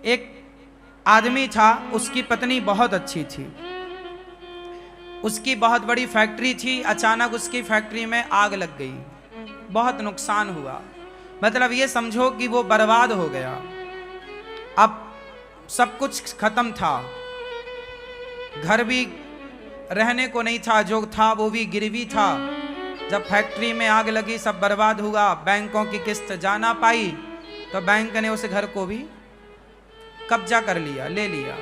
एक आदमी था, उसकी पत्नी बहुत अच्छी थी, उसकी बहुत बड़ी फैक्ट्री थी। अचानक उसकी फैक्ट्री में आग लग गई, बहुत नुकसान हुआ। मतलब ये समझो कि वो बर्बाद हो गया। अब सब कुछ खत्म था, घर भी रहने को नहीं था, जो था वो भी गिरवी था। जब फैक्ट्री में आग लगी, सब बर्बाद हुआ, बैंकों की किस्त जा ना पाई, तो बैंक ने उस घर को भी कब्जा कर लिया, ले लिया।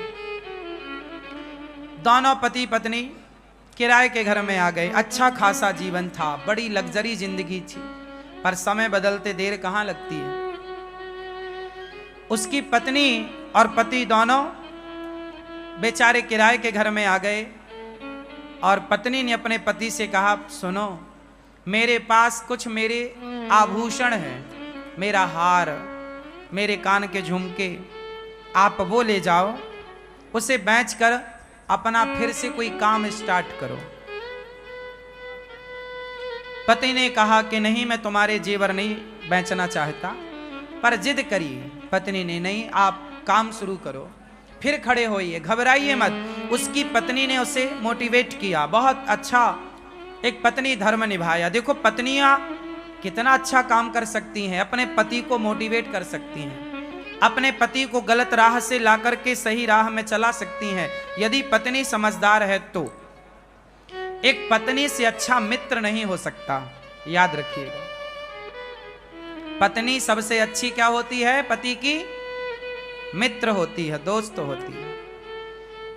दोनों पति पत्नी किराए के घर में आ गए। अच्छा खासा जीवन था, बड़ी लग्जरी जिंदगी थी, पर समय बदलते देर कहां लगती है। उसकी पत्नी और पति दोनों बेचारे किराए के घर में आ गए और पत्नी ने अपने पति से कहा, सुनो, मेरे पास कुछ मेरे आभूषण हैं, मेरा हार, मेरे कान के झुमके, आप वो ले जाओ, उसे बेचकर अपना फिर से कोई काम स्टार्ट करो। पति ने कहा कि नहीं, मैं तुम्हारे जेवर नहीं बेचना चाहता, पर जिद करी पत्नी ने, नहीं आप काम शुरू करो, फिर खड़े होइए, घबराइए मत। उसकी पत्नी ने उसे मोटिवेट किया, बहुत अच्छा एक पत्नी धर्म निभाया। देखो पत्नियां कितना अच्छा काम कर सकती हैं, अपने पति को मोटिवेट कर सकती हैं, अपने पति को गलत राह से लाकर के सही राह में चला सकती हैं, यदि पत्नी समझदार है तो। एक पत्नी से अच्छा मित्र नहीं हो सकता, याद रखिएगा। पत्नी सबसे अच्छी क्या होती है? पति की मित्र होती है, दोस्त होती है।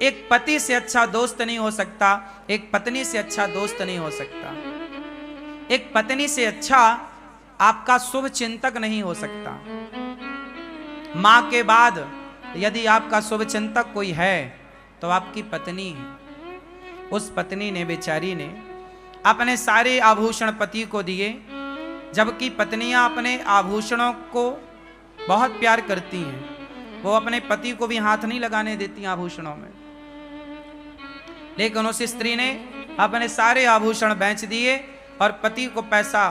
एक पति से अच्छा दोस्त नहीं हो सकता, एक पत्नी से अच्छा दोस्त नहीं हो सकता, एक पत्नी से अच्छा आपका शुभ चिंतक नहीं हो सकता। मां के बाद यदि आपका शुभ चिंतक कोई है तो आपकी पत्नी है। उस पत्नी ने, बेचारी ने अपने सारे आभूषण पति को दिए, जबकि पत्नियां अपने आभूषणों को बहुत प्यार करती हैं, वो अपने पति को भी हाथ नहीं लगाने देती आभूषणों में। लेकिन उस स्त्री ने अपने सारे आभूषण बेच दिए और पति को पैसा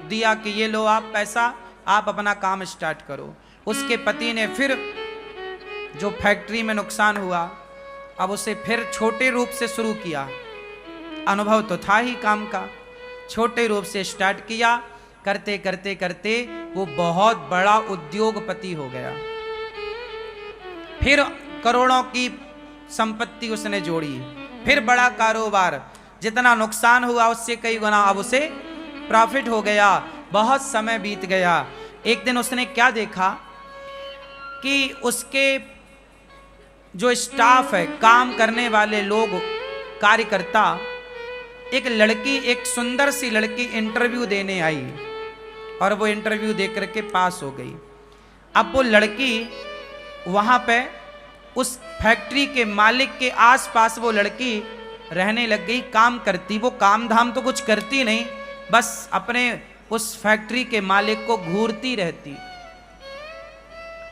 दिया कि ये लो आप पैसा, आप अपना काम स्टार्ट करो। उसके पति ने फिर जो फैक्ट्री में नुकसान हुआ, अब उसे फिर छोटे रूप से शुरू किया। अनुभव तो था ही काम का, छोटे रूप से स्टार्ट किया, करते करते करते वो बहुत बड़ा उद्योगपति हो गया। फिर करोड़ों की संपत्ति उसने जोड़ी, फिर बड़ा कारोबार, जितना नुकसान हुआ उससे कई गुना अब उसे प्रॉफिट हो गया। बहुत समय बीत गया। एक दिन उसने क्या देखा कि उसके जो स्टाफ है, काम करने वाले लोग, कार्यकर्ता, एक लड़की, एक सुंदर सी लड़की इंटरव्यू देने आई और वो इंटरव्यू दे करके पास हो गई। अब वो लड़की वहां पे उस फैक्ट्री के मालिक के आसपास वो लड़की रहने लग गई, काम करती। वो काम धाम तो कुछ करती नहीं, बस अपने उस फैक्ट्री के मालिक को घूरती रहती।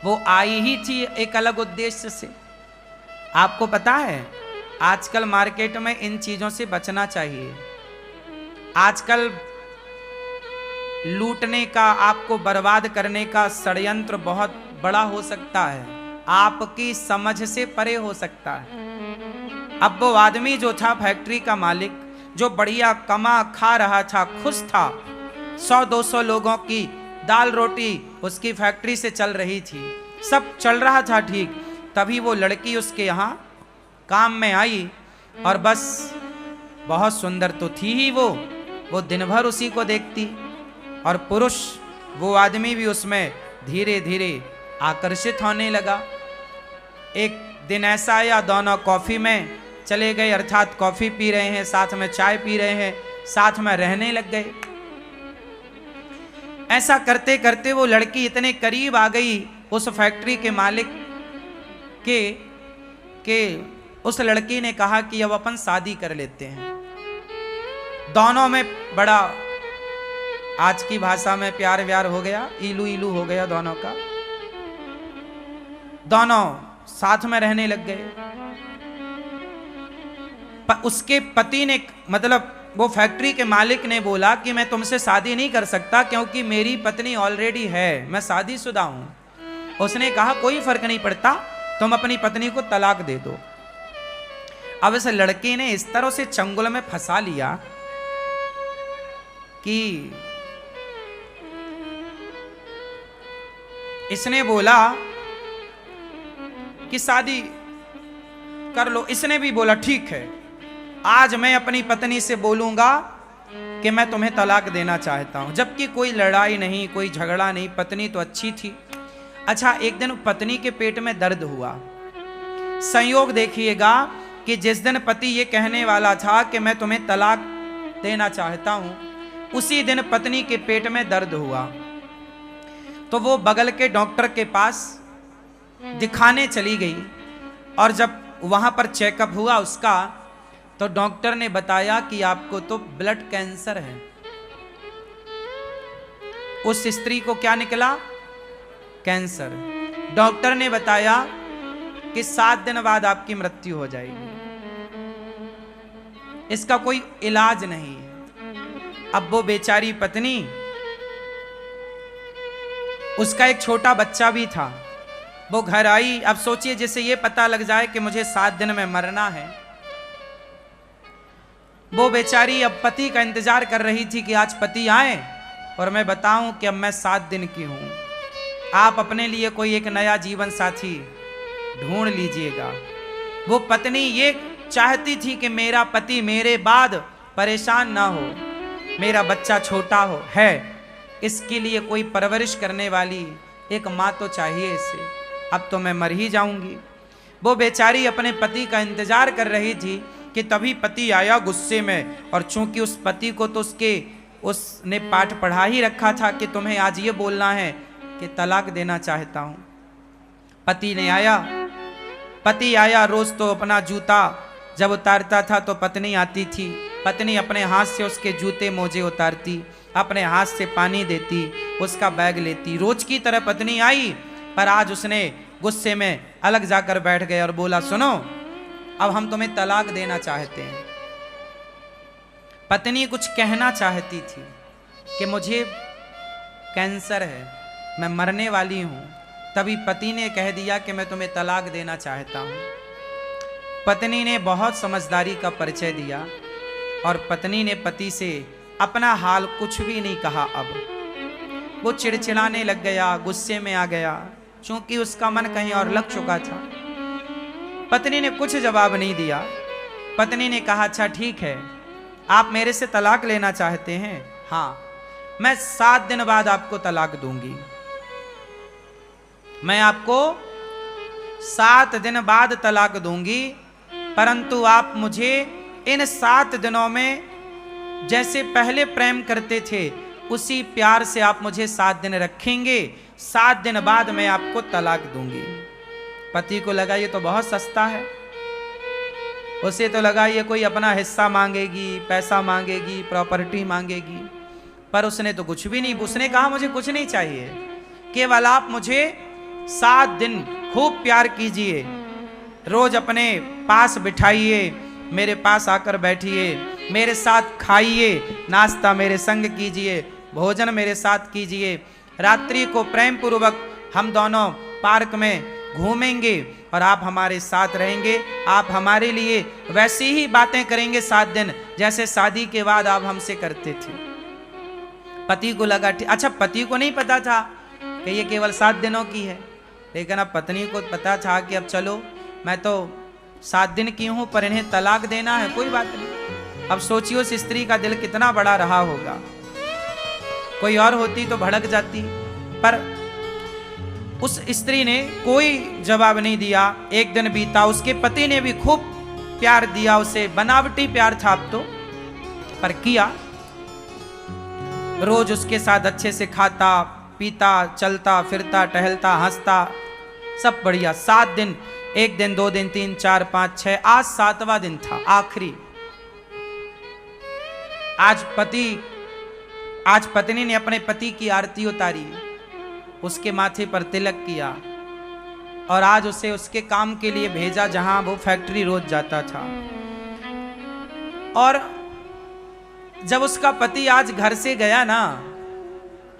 वो आई ही थी एक अलग उद्देश्य से। आपको पता है आजकल मार्केट में इन चीजों से बचना चाहिए। आजकल लूटने का, आपको बर्बाद करने का षड्यंत्र बहुत बड़ा हो सकता है, आपकी समझ से परे हो सकता है। अब वो आदमी जो था फैक्ट्री का मालिक, जो बढ़िया कमा खा रहा था, खुश था, 100-200 लोगों की दाल रोटी उसकी फैक्ट्री से चल रही थी, सब चल रहा था ठीक। तभी वो लड़की उसके यहाँ काम में आई और बस, बहुत सुंदर तो थी ही वो दिन भर उसी को देखती, और पुरुष वो आदमी भी उसमें धीरे धीरे आकर्षित होने लगा। एक दिन ऐसा आया, दोनों कॉफी में चले गए, अर्थात कॉफी पी रहे हैं, साथ में चाय पी रहे हैं, साथ में रहने लग गए। ऐसा करते करते वो लड़की इतने करीब आ गई उस फैक्ट्री के मालिक के उस लड़की ने कहा कि अब अपन शादी कर लेते हैं। दोनों में बड़ा, आज की भाषा में प्यार व्यार हो गया, इलू इलू हो गया दोनों का। दोनों साथ में रहने लग गए। उसके पति ने, मतलब वो फैक्ट्री के मालिक ने बोला कि मैं तुमसे शादी नहीं कर सकता क्योंकि मेरी पत्नी ऑलरेडी है, मैं शादीशुदा हूं। उसने कहा कोई फर्क नहीं पड़ता, तुम अपनी पत्नी को तलाक दे दो। अब इस लड़के ने इस तरह से चंगुल में फंसा लिया कि इसने बोला कि शादी कर लो। इसने भी बोला ठीक है, आज मैं अपनी पत्नी से बोलूंगा कि मैं तुम्हें तलाक देना चाहता हूं। जबकि कोई लड़ाई नहीं, कोई झगड़ा नहीं, पत्नी तो अच्छी थी। अच्छा, एक दिन पत्नी के पेट में दर्द हुआ। संयोग देखिएगा कि जिस दिन पति ये कहने वाला था कि मैं तुम्हें तलाक देना चाहता हूं, उसी दिन पत्नी के पेट में दर्द हुआ। तो वो बगल के डॉक्टर के पास दिखाने चली गई और जब वहां पर चेकअप हुआ उसका, तो डॉक्टर ने बताया कि आपको तो ब्लड कैंसर है। उस स्त्री को क्या निकला? कैंसर। डॉक्टर ने बताया कि 7 दिन बाद आपकी मृत्यु हो जाएगी, इसका कोई इलाज नहीं है। अब वो बेचारी पत्नी, उसका एक छोटा बच्चा भी था, वो घर आई। अब सोचिए, जैसे ये पता लग जाए कि मुझे 7 दिन में मरना है, वो बेचारी अब पति का इंतजार कर रही थी कि आज पति आए और मैं बताऊं कि अब मैं 7 दिन की हूं। आप अपने लिए कोई एक नया जीवन साथी ढूंढ लीजिएगा। वो पत्नी ये चाहती थी कि मेरा पति मेरे बाद परेशान ना हो, मेरा बच्चा छोटा हो है, इसके लिए कोई परवरिश करने वाली एक माँ तो चाहिए इसे। अब तो मैं मर ही जाऊंगी। वो बेचारी अपने पति का इंतजार कर रही थी कि तभी पति आया गुस्से में। और चूंकि उस पति को तो उसने पाठ पढ़ा ही रखा था कि तुम्हें आज ये बोलना है कि तलाक देना चाहता हूं। पति आया। रोज तो अपना जूता जब उतारता था तो पत्नी आती थी, पत्नी अपने हाथ से उसके जूते मोजे उतारती, अपने हाथ से पानी देती, उसका बैग लेती। रोज की तरह पत्नी आई, पर आज उसने गुस्से में अलग जाकर बैठ गए और बोला, सुनो, अब हम तुम्हें तलाक देना चाहते हैं। पत्नी कुछ कहना चाहती थी कि मुझे कैंसर है, मैं मरने वाली हूं। तभी पति ने कह दिया कि मैं तुम्हें तलाक देना चाहता हूं। पत्नी ने बहुत समझदारी का परिचय दिया और पत्नी ने पति से अपना हाल कुछ भी नहीं कहा। अब वो चिड़चिड़ाने लग गया, गुस्से में आ गया, क्योंकि उसका मन कहीं और लग चुका था। पत्नी ने कुछ जवाब नहीं दिया। पत्नी ने कहा, अच्छा ठीक है, आप मेरे से तलाक लेना चाहते हैं? हाँ, मैं 7 दिन बाद आपको तलाक दूंगी। मैं आपको 7 दिन बाद तलाक दूंगी, परंतु आप मुझे इन 7 दिनों में जैसे पहले प्रेम करते थे उसी प्यार से आप मुझे 7 दिन रखेंगे। 7 दिन बाद मैं आपको तलाक दूंगी। पति को लगा ये तो बहुत सस्ता है। उसे तो लगा ये कोई अपना हिस्सा मांगेगी, पैसा मांगेगी, प्रॉपर्टी मांगेगी, पर उसने तो कुछ भी नहीं। उसने कहा मुझे कुछ नहीं चाहिए, केवल आप मुझे 7 दिन खूब प्यार कीजिए, रोज अपने पास बिठाइए, मेरे पास आकर बैठिए, मेरे साथ खाइए, नाश्ता मेरे संग कीजिए, भोजन मेरे साथ कीजिए, रात्रि को प्रेम पूर्वक हम दोनों पार्क में घूमेंगे और आप हमारे साथ रहेंगे। आप हमारे लिए वैसी ही बातें करेंगे 7 दिन जैसे शादी के बाद आप हमसे करते थे। पति को लगा अच्छा, पति को नहीं पता था कि ये केवल 7 दिनों की है, लेकिन अब पत्नी को पता था कि अब चलो मैं तो 7 दिन की हूं, पर इन्हें तलाक देना है, कोई बात नहीं। अब सोचिए उस स्त्री का दिल कितना बड़ा रहा होगा। कोई और होती तो भड़क जाती, पर उस स्त्री ने कोई जवाब नहीं दिया। एक दिन बीता, उसके पति ने भी खूब प्यार दिया उसे, बनावटी प्यार था अब तो, पर किया। रोज उसके साथ अच्छे से खाता पीता, चलता फिरता, टहलता, हंसता, सब बढ़िया। 7 दिन, 1 दिन, 2 दिन, 3, 4, 5, 6, आज 7वां दिन था, आखिरी। आज पत्नी ने अपने पति की आरती उतारी, उसके माथे पर तिलक किया और आज उसे उसके काम के लिए भेजा जहां वो फैक्ट्री रोज जाता था। और जब उसका पति आज घर से गया ना,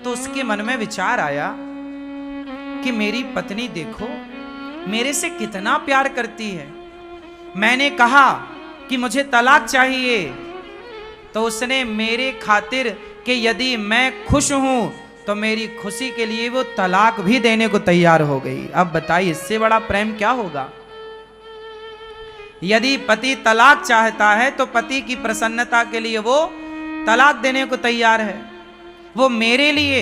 तो उसके मन में विचार आया कि मेरी पत्नी देखो मेरे से कितना प्यार करती है। मैंने कहा कि मुझे तलाक चाहिए, तो उसने मेरे खातिर कि यदि मैं खुश हूं तो मेरी खुशी के लिए वो तलाक भी देने को तैयार हो गई। अब बताइए इससे बड़ा प्रेम क्या होगा। यदि पति तलाक चाहता है तो पति की प्रसन्नता के लिए वो तलाक देने को तैयार है। वो मेरे लिए,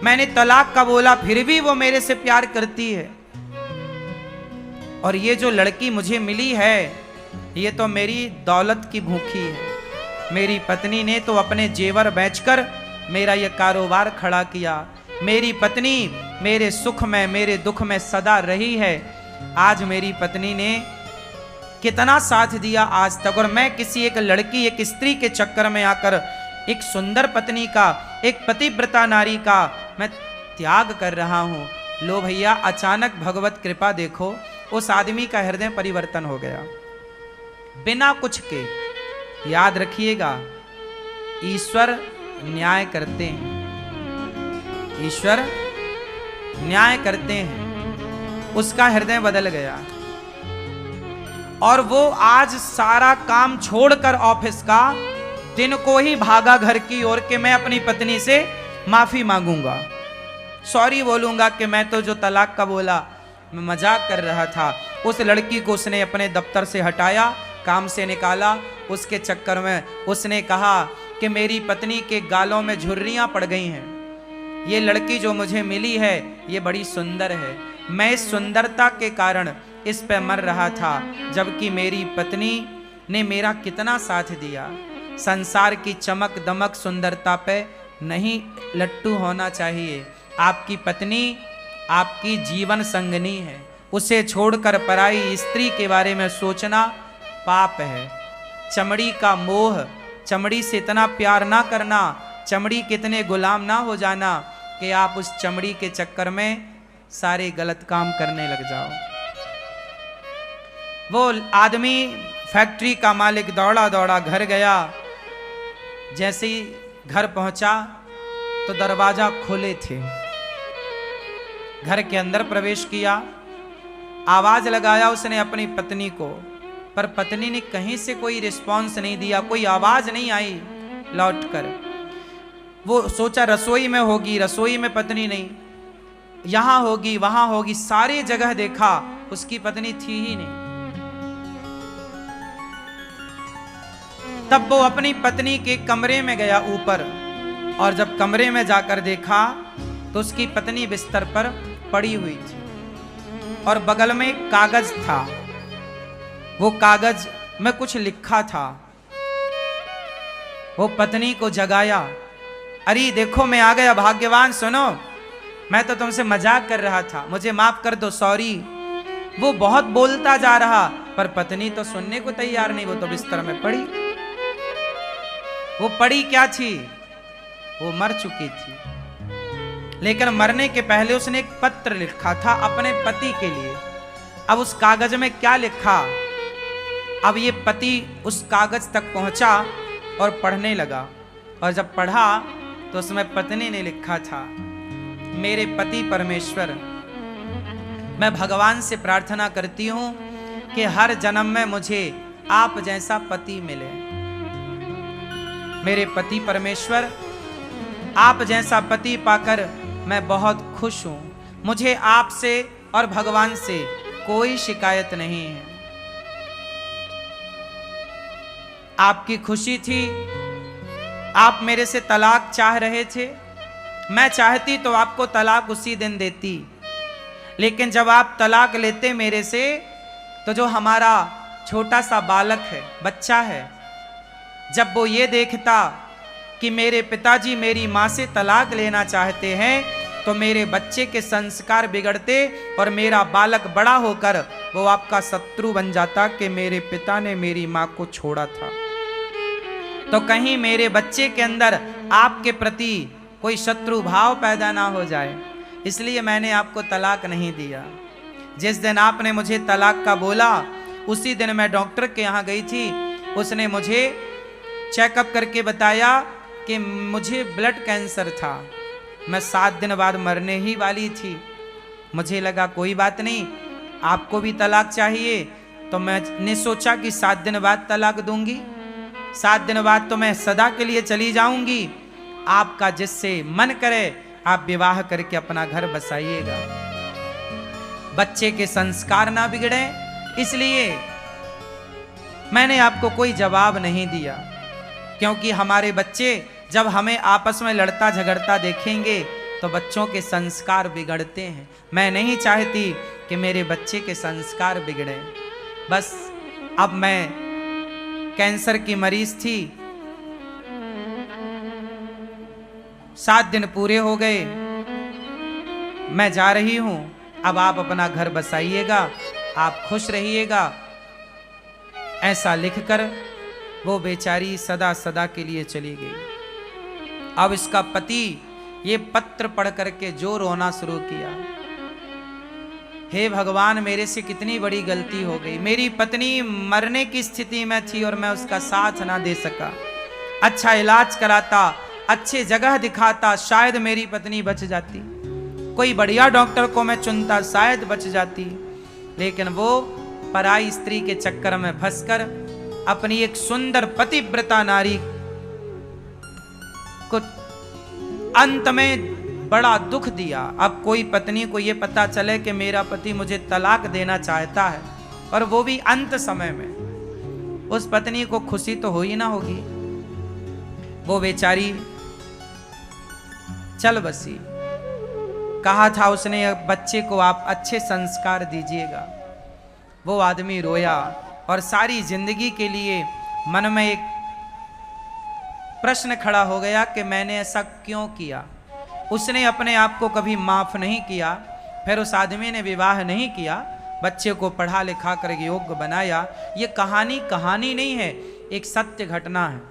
मैंने तलाक का बोला फिर भी वो मेरे से प्यार करती है। और ये जो लड़की मुझे मिली है ये तो मेरी दौलत की भूखी है। मेरी पत्नी ने तो अपने जेवर बेचकर मेरा ये कारोबार खड़ा किया। मेरी पत्नी मेरे सुख में मेरे दुख में सदा रही है। आज मेरी पत्नी ने कितना साथ दिया आज तक, और मैं किसी एक लड़की एक स्त्री के चक्कर में आकर एक सुंदर पत्नी का, एक पतिव्रता नारी का मैं त्याग कर रहा हूं। लो भैया, अचानक भगवत कृपा देखो, उस आदमी का हृदय परिवर्तन हो गया बिना कुछ के। याद रखिएगा, ईश्वर न्याय करते हैं, ईश्वर न्याय करते हैं। उसका हृदय बदल गया और वो आज सारा काम छोड़कर ऑफिस का दिन को ही भागा घर की ओर के मैं अपनी पत्नी से माफी मांगूंगा, सॉरी बोलूंगा कि मैं तो जो तलाक का बोला मैं मजाक कर रहा था। उस लड़की को उसने अपने दफ्तर से हटाया, काम से निकाला। उसके चक्कर में उसने कहा कि मेरी पत्नी के गालों में झुर्रियां पड़ गई हैं। ये लड़की जो मुझे मिली है ये बड़ी सुंदर है, मैं इस सुंदरता के कारण इस पे मर रहा था, जबकि मेरी पत्नी ने मेरा कितना साथ दिया। संसार की चमक दमक सुंदरता पे नहीं लट्टू होना चाहिए। आपकी पत्नी आपकी जीवन संगनी है, उसे छोड़कर पराई स्त्री के बारे में सोचना पाप है। चमड़ी का मोह, चमड़ी से इतना प्यार ना करना, चमड़ी कितने गुलाम ना हो जाना कि आप उस चमड़ी के चक्कर में सारे गलत काम करने लग जाओ। वो आदमी फैक्ट्री का मालिक दौड़ा दौड़ा घर गया। जैसे ही घर पहुंचा तो दरवाजा खोले थे। घर के अंदर प्रवेश किया, आवाज लगाया उसने अपनी पत्नी को, पर पत्नी ने कहीं से कोई रिस्पांस नहीं दिया, कोई आवाज नहीं आई लौटकर। वो सोचा रसोई में होगी, रसोई में पत्नी नहीं, यहां होगी वहां होगी, सारी जगह देखा, उसकी पत्नी थी ही नहीं। तब वो अपनी पत्नी के कमरे में गया ऊपर, और जब कमरे में जाकर देखा तो उसकी पत्नी बिस्तर पर पड़ी हुई थी और बगल में एक कागज था। वो कागज में कुछ लिखा था। वो पत्नी को जगाया, अरे देखो मैं आ गया भाग्यवान, सुनो मैं तो तुमसे मजाक कर रहा था, मुझे माफ कर दो, सॉरी। वो बहुत बोलता जा रहा पर पत्नी तो सुनने को तैयार नहीं, वो तो बिस्तर में पड़ी। वो पड़ी क्या थी? वो मर चुकी थी, लेकिन मरने के पहले उसने एक पत्र लिखा था अपने पति के लिए। अब उस कागज में क्या लिखा? अब ये पति उस कागज तक पहुंचा और पढ़ने लगा, और जब पढ़ा तो उसमें पत्नी ने लिखा था, मेरे पति परमेश्वर, मैं भगवान से प्रार्थना करती हूं कि हर जन्म में मुझे आप जैसा पति मिले। मेरे पति परमेश्वर, आप जैसा पति पाकर मैं बहुत खुश हूं। मुझे आपसे और भगवान से कोई शिकायत नहीं है। आपकी खुशी थी, आप मेरे से तलाक चाह रहे थे, मैं चाहती तो आपको तलाक उसी दिन देती, लेकिन जब आप तलाक लेते मेरे से तो जो हमारा छोटा सा बालक है, बच्चा है, जब वो ये देखता कि मेरे पिताजी मेरी माँ से तलाक लेना चाहते हैं तो मेरे बच्चे के संस्कार बिगड़ते और मेरा बालक बड़ा होकर वो आपका शत्रु बन जाता कि मेरे पिता ने मेरी माँ को छोड़ा था। तो कहीं मेरे बच्चे के अंदर आपके प्रति कोई शत्रु भाव पैदा ना हो जाए, इसलिए मैंने आपको तलाक नहीं दिया। जिस दिन आपने मुझे तलाक का बोला उसी दिन मैं डॉक्टर के यहाँ गई थी। उसने मुझे चेकअप करके बताया कि मुझे ब्लड कैंसर था, मैं 7 दिन बाद मरने ही वाली थी। मुझे लगा कोई बात नहीं, आपको भी तलाक चाहिए, तो मैंने सोचा कि 7 दिन बाद तलाक दूंगी, 7 दिन बाद तो मैं सदा के लिए चली जाऊंगी। आपका जिससे मन करे आप विवाह करके अपना घर बसाइएगा, बच्चे के संस्कार ना बिगड़े, इसलिए मैंने आपको कोई जवाब नहीं दिया। क्योंकि हमारे बच्चे जब हमें आपस में लड़ता झगड़ता देखेंगे तो बच्चों के संस्कार बिगड़ते हैं। मैं नहीं चाहती कि मेरे बच्चे के संस्कार बिगड़े। बस अब मैं कैंसर की मरीज थी, 7 दिन पूरे हो गए, मैं जा रही हूं, अब आप अपना घर बसाइएगा, आप खुश रहिएगा, ऐसा लिखकर वो बेचारी सदा सदा के लिए चली गई। अब इसका पति ये पत्र पढ़ करके जो रोना शुरू किया, हे भगवान मेरे से कितनी बड़ी गलती हो गई, मेरी पत्नी मरने की स्थिति में थी और मैं उसका साथ ना दे सका, अच्छा इलाज कराता, अच्छे जगह दिखाता, शायद मेरी पत्नी बच जाती, कोई बढ़िया डॉक्टर को मैं चुनता, शायद बच जाती। लेकिन वो पराई स्त्री के चक्कर में फंसकर अपनी एक सुंदर पतिव्रता नारी को अंत में बड़ा दुख दिया। अब कोई पत्नी को यह पता चले कि मेरा पति मुझे तलाक देना चाहता है, और वो भी अंत समय में, उस पत्नी को खुशी तो हो ही ना होगी। वो बेचारी चल बसी। कहा था उसने बच्चे को आप अच्छे संस्कार दीजिएगा। वो आदमी रोया और सारी जिंदगी के लिए मन में एक प्रश्न खड़ा हो गया कि मैंने ऐसा क्यों किया। उसने अपने आप को कभी माफ नहीं किया। फिर उस आदमी ने विवाह नहीं किया, बच्चे को पढ़ा लिखा कर योग्य बनाया। ये कहानी नहीं है, एक सत्य घटना है,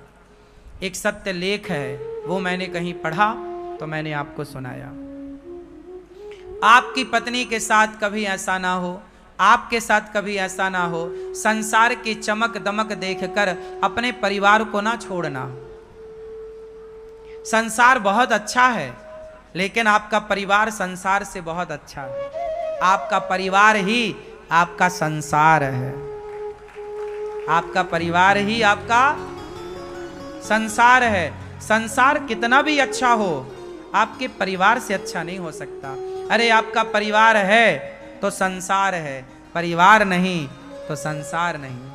एक सत्य लेख है। वो मैंने कहीं पढ़ा तो मैंने आपको सुनाया। आपकी पत्नी के साथ कभी ऐसा ना हो, आपके साथ कभी ऐसा ना हो। संसार की चमक दमक देखकर अपने परिवार को ना छोड़ना। संसार बहुत अच्छा है, लेकिन आपका परिवार संसार से बहुत अच्छा है। आपका परिवार ही आपका संसार है, आपका परिवार ही आपका संसार है। संसार कितना भी अच्छा हो, आपके परिवार से अच्छा नहीं हो सकता। अरे आपका परिवार है तो संसार है, परिवार नहीं तो संसार नहीं।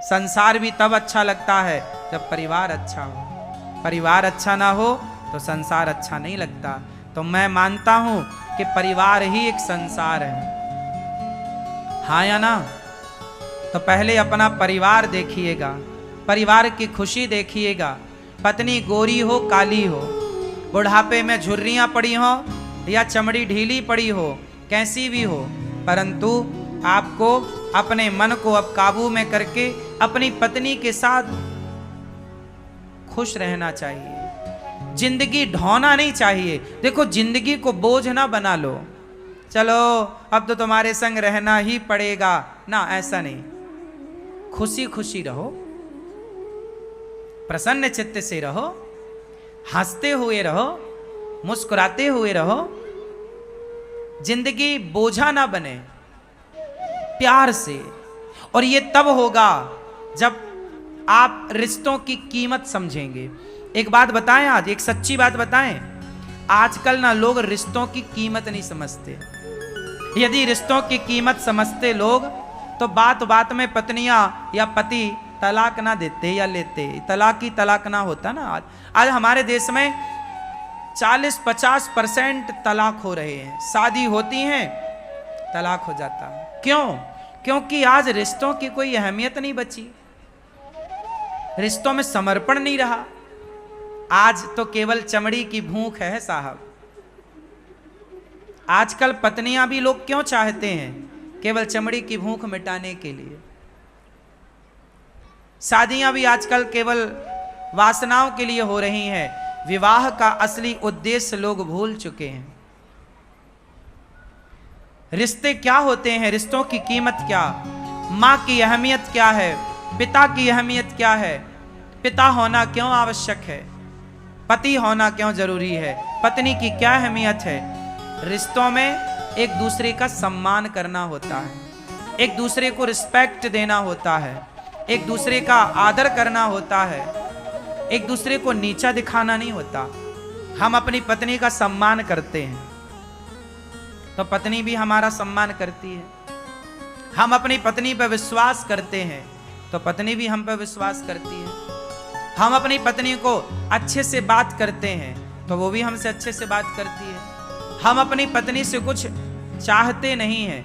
संसार भी तब अच्छा लगता है जब परिवार अच्छा हो, परिवार अच्छा ना हो तो संसार अच्छा नहीं लगता। तो मैं मानता हूं कि परिवार ही एक संसार है, हाँ या ना? तो पहले अपना परिवार देखिएगा, परिवार की खुशी देखिएगा। पत्नी गोरी हो काली हो, बुढ़ापे में झुर्रियां पड़ी हो या चमड़ी ढीली पड़ी हो, कैसी भी हो, परंतु आपको अपने मन को अब काबू में करके अपनी पत्नी के साथ खुश रहना चाहिए। जिंदगी ढोना नहीं चाहिए। देखो, जिंदगी को बोझ ना बना लो, चलो अब तो तुम्हारे संग रहना ही पड़ेगा ना, ऐसा नहीं। खुशी खुशी रहो, प्रसन्न चित्त से रहो, हंसते हुए रहो, मुस्कुराते हुए रहो। जिंदगी बोझा ना बने, प्यार से। और ये तब होगा जब आप रिश्तों की कीमत समझेंगे। एक बात बताएं, आज एक सच्ची बात बताएं, आजकल ना लोग रिश्तों की कीमत नहीं समझते। यदि रिश्तों की कीमत समझते लोग तो बात बात में पत्नियां या पति तलाक ना देते या लेते, तलाक ही तलाक ना होता ना। आज हमारे देश में 40-50% तलाक हो रहे हैं। शादी होती हैं, तलाक हो जाता है। क्यों? क्योंकि आज रिश्तों की कोई अहमियत नहीं बची, रिश्तों में समर्पण नहीं रहा। आज तो केवल चमड़ी की भूख है साहब। आजकल पत्नियां भी लोग क्यों चाहते हैं? केवल चमड़ी की भूख मिटाने के लिए। शादियां भी आजकल केवल वासनाओं के लिए हो रही हैं। विवाह का असली उद्देश्य लोग भूल चुके हैं। रिश्ते क्या होते हैं, रिश्तों की कीमत क्या, माँ की अहमियत क्या है, पिता की अहमियत क्या है, पिता होना क्यों आवश्यक है, पति होना क्यों जरूरी है, पत्नी की क्या अहमियत है। रिश्तों में एक दूसरे का सम्मान करना होता है, एक दूसरे को रिस्पेक्ट देना होता है, एक दूसरे का आदर करना होता है, एक दूसरे को नीचा दिखाना नहीं होता। हम अपनी पत्नी का सम्मान करते हैं तो पत्नी भी हमारा सम्मान करती है। हम अपनी पत्नी पर विश्वास करते हैं तो पत्नी भी हम पर विश्वास करती है। हम अपनी पत्नी को अच्छे से बात करते हैं तो वो भी हमसे अच्छे से बात करती है। हम अपनी पत्नी से कुछ चाहते नहीं हैं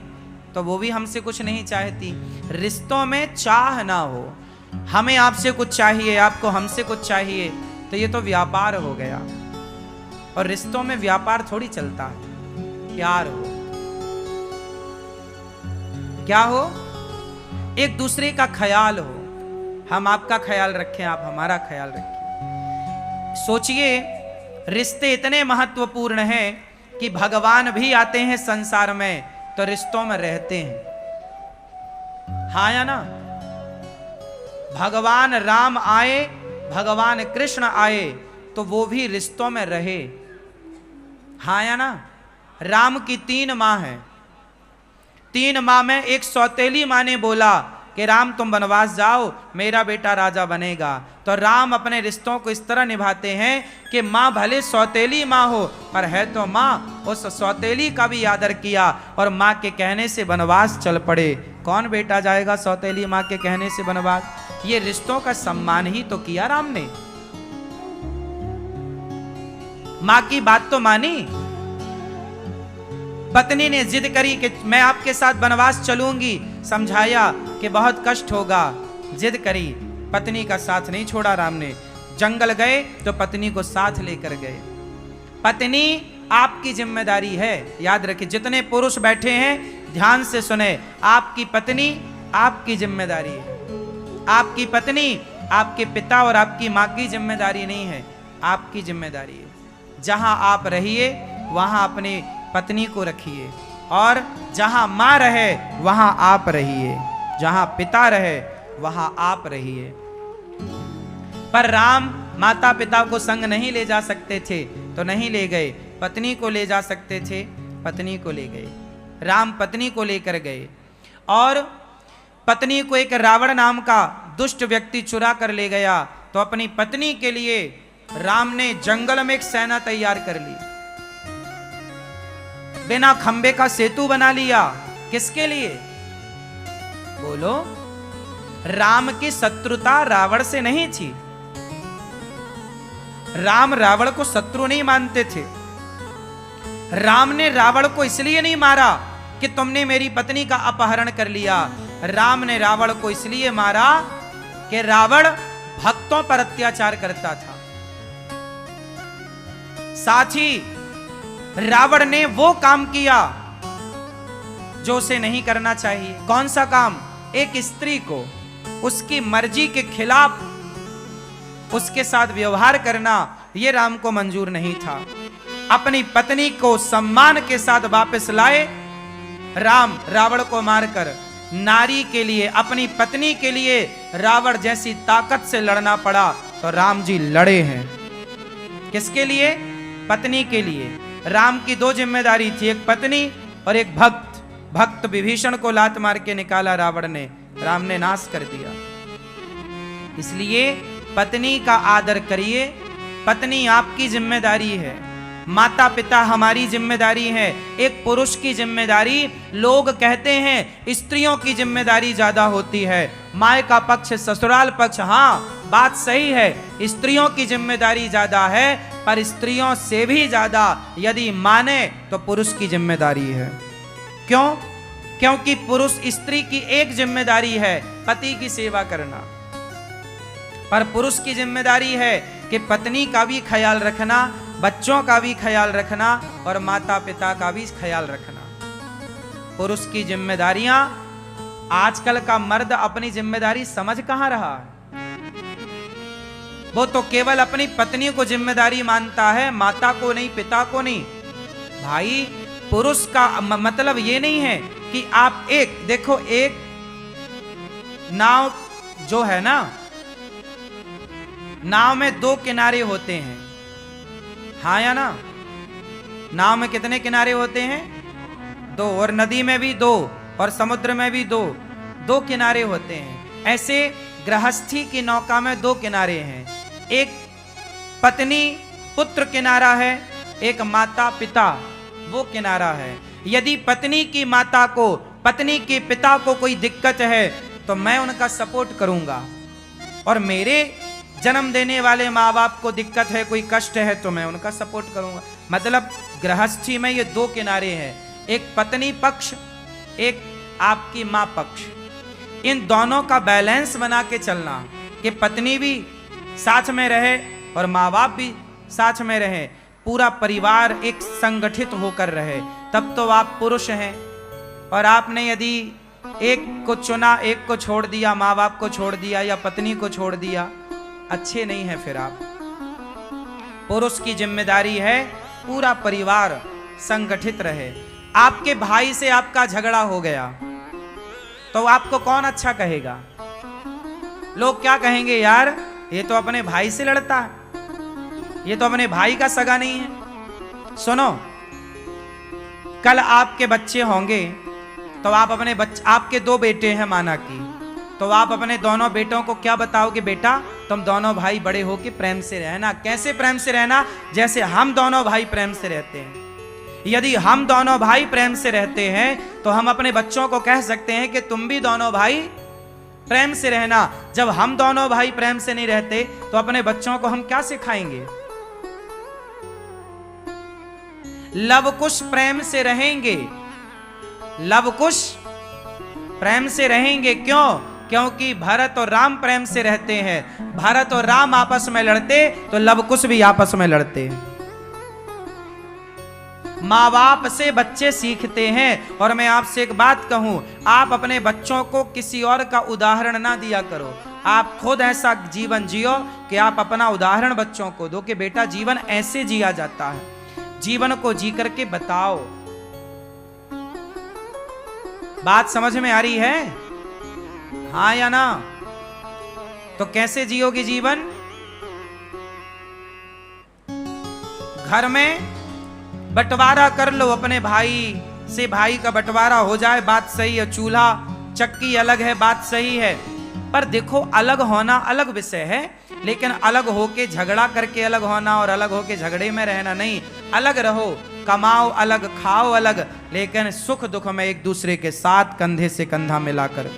तो वो भी हमसे कुछ नहीं चाहती। रिश्तों में चाह ना हो, हमें आपसे कुछ चाहिए, आपको हमसे कुछ चाहिए, तो ये तो व्यापार हो गया। और रिश्तों में व्यापार थोड़ी चलता है, प्यार हो, क्या हो, एक दूसरे का ख्याल हो। हम आपका ख्याल रखें, आप हमारा ख्याल रखें। सोचिए, रिश्ते इतने महत्वपूर्ण हैं कि भगवान भी आते हैं संसार में तो रिश्तों में रहते हैं। हाँ या ना? भगवान राम आए, भगवान कृष्ण आए तो वो भी रिश्तों में रहे। हाँ या ना? राम की 3 माँ हैं, 3 माँ में एक सौतेली माँ ने बोला कि राम तुम वनवास जाओ, मेरा बेटा राजा बनेगा। तो राम अपने रिश्तों को इस तरह निभाते हैं कि माँ भले सौतेली माँ हो पर है तो माँ, उस सौतेली का भी आदर किया और माँ के कहने से वनवास चल पड़े। कौन बेटा जाएगा सौतेली माँ के कहने से वनवास? ये रिश्तों का सम्मान ही तो किया राम ने। माँ की बात तो मानी। पत्नी ने जिद करी कि मैं आपके साथ वनवास चलूंगी, समझाया कि बहुत कष्ट होगा, जिद करी, पत्नी का साथ नहीं छोड़ा राम ने। जंगल गए तो पत्नी को साथ लेकर गए। पत्नी आपकी जिम्मेदारी है, याद रखिए, जितने पुरुष बैठे हैं ध्यान से सुने, आपकी पत्नी आपकी जिम्मेदारी है। आपकी पत्नी आपके पिता और आपकी माँ की जिम्मेदारी नहीं है, आपकी जिम्मेदारी है। जहां आप रहिए वहां अपने पत्नी को रखिए और जहां मां रहे वहां आप रहिए, जहां पिता रहे वहां आप रहिए। पर राम माता पिता को संग नहीं ले जा सकते थे तो नहीं ले गए, पत्नी को ले जा सकते थे, पत्नी को ले गए। राम पत्नी को लेकर गए और पत्नी को एक रावण नाम का दुष्ट व्यक्ति चुरा कर ले गया। तो अपनी पत्नी के लिए राम ने जंगल में एक सेना तैयार कर ली, बिना खंबे का सेतु बना लिया। किसके लिए? बोलो। राम की शत्रुता रावण से नहीं थी। राम रावण को शत्रु नहीं मानते थे। राम ने रावण को इसलिए नहीं मारा कि तुमने मेरी पत्नी का अपहरण कर लिया। राम ने रावण को इसलिए मारा कि रावण भक्तों पर अत्याचार करता था। साथ ही रावण ने वो काम किया जो उसे नहीं करना चाहिए। कौन सा काम? एक स्त्री को उसकी मर्जी के खिलाफ उसके साथ व्यवहार करना, यह राम को मंजूर नहीं था। अपनी पत्नी को सम्मान के साथ वापस लाए राम, रावण को मारकर। नारी के लिए, अपनी पत्नी के लिए रावण जैसी ताकत से लड़ना पड़ा तो राम जी लड़े हैं। किसके लिए? पत्नी के लिए। राम की 2 जिम्मेदारी थी, एक पत्नी और एक भक्त। भक्त विभीषण को लात मार के निकाला रावण ने, राम ने नाश कर दिया। इसलिए पत्नी का आदर करिए। पत्नी आपकी जिम्मेदारी है, माता पिता हमारी जिम्मेदारी है। एक पुरुष की जिम्मेदारी, लोग कहते हैं स्त्रियों की जिम्मेदारी ज्यादा होती है, माँ का पक्ष ससुराल पक्ष। हाँ, बात सही है, स्त्रियों की जिम्मेदारी ज्यादा है, पर स्त्रियों से भी ज्यादा यदि माने तो पुरुष की जिम्मेदारी है। क्यों? क्योंकि पुरुष स्त्री की एक जिम्मेदारी है, पति की सेवा करना, पर पुरुष की जिम्मेदारी है कि पत्नी का भी ख्याल रखना, बच्चों का भी ख्याल रखना और माता पिता का भी ख्याल रखना। पुरुष की जिम्मेदारियां, आजकल का मर्द अपनी जिम्मेदारी समझ कहां रहा है। वो तो केवल अपनी पत्नी को जिम्मेदारी मानता है, माता को नहीं, पिता को नहीं। भाई, पुरुष का मतलब ये नहीं है कि आप देखो, एक नाव जो है ना, नाव में 2 किनारे होते हैं। हाँ या ना? नाव में कितने किनारे होते हैं? दो, और नदी में भी दो, और समुद्र में भी दो, दो किनारे होते हैं। ऐसे गृहस्थी की नौका में दो किनारे हैं, एक पत्नी पुत्र किनारा है, एक माता पिता वो किनारा है। यदि पत्नी की माता को, पत्नी के पिता को कोई दिक्कत है तो मैं उनका सपोर्ट करूंगा, और मेरे जन्म देने वाले माँ बाप को दिक्कत है, कोई कष्ट है तो मैं उनका सपोर्ट करूंगा। मतलब गृहस्थी में ये दो किनारे हैं, एक पत्नी पक्ष, एक आपकी माँ पक्ष। इन दोनों का बैलेंस बना के चलना कि पत्नी भी साथ में रहे और माँ बाप भी साथ में रहे, पूरा परिवार एक संगठित होकर रहे, तब तो आप पुरुष हैं। और आपने यदि एक को चुना, एक को छोड़ दिया, माँ बाप को छोड़ दिया या पत्नी को छोड़ दिया, अच्छे नहीं है फिर आप। पुरुष की जिम्मेदारी है पूरा परिवार संगठित रहे। आपके भाई से आपका झगड़ा हो गया तो आपको कौन अच्छा कहेगा? लोग क्या कहेंगे, यार ये तो अपने भाई से लड़ता है, ये तो अपने भाई का सगा नहीं है। सुनो, कल आपके बच्चे होंगे तो आप अपने आपके दो बेटे हैं माना कि, तो आप अपने दोनों बेटों को क्या बताओगे, बेटा तुम दोनों भाई बड़े होके प्रेम से रहना। कैसे प्रेम से रहना? जैसे हम दोनों भाई प्रेम से रहते हैं। यदि हम दोनों भाई प्रेम से रहते हैं तो हम अपने बच्चों को कह सकते हैं कि तुम भी दोनों भाई प्रेम से रहना। जब हम दोनों भाई प्रेम से नहीं रहते तो अपने बच्चों को हम क्या सिखाएंगे? लवकुश प्रेम से रहेंगे, लवकुश प्रेम से रहेंगे। क्यों? क्योंकि भरत और राम प्रेम से रहते हैं। भरत और राम आपस में लड़ते तो लवकुश भी आपस में लड़ते। माँ बाप से बच्चे सीखते हैं। और मैं आपसे एक बात कहूं, आप अपने बच्चों को किसी और का उदाहरण ना दिया करो, आप खुद ऐसा जीवन जियो कि आप अपना उदाहरण बच्चों को दो कि बेटा जीवन ऐसे जिया जाता है, जीवन को जी करके बताओ। बात समझ में आ रही है? हाँ या ना? तो कैसे जियोगे जीवन? घर में बंटवारा कर लो अपने भाई से, भाई का बंटवारा हो जाए, बात सही है। चूल्हा चक्की अलग है, बात सही है। पर देखो, अलग होना अलग विषय है, लेकिन अलग होके झगड़ा करके अलग होना और अलग होके झगड़े में रहना नहीं। अलग रहो, कमाओ अलग, खाओ अलग, लेकिन सुख दुख में एक दूसरे के साथ कंधे से कंधा मिलाकर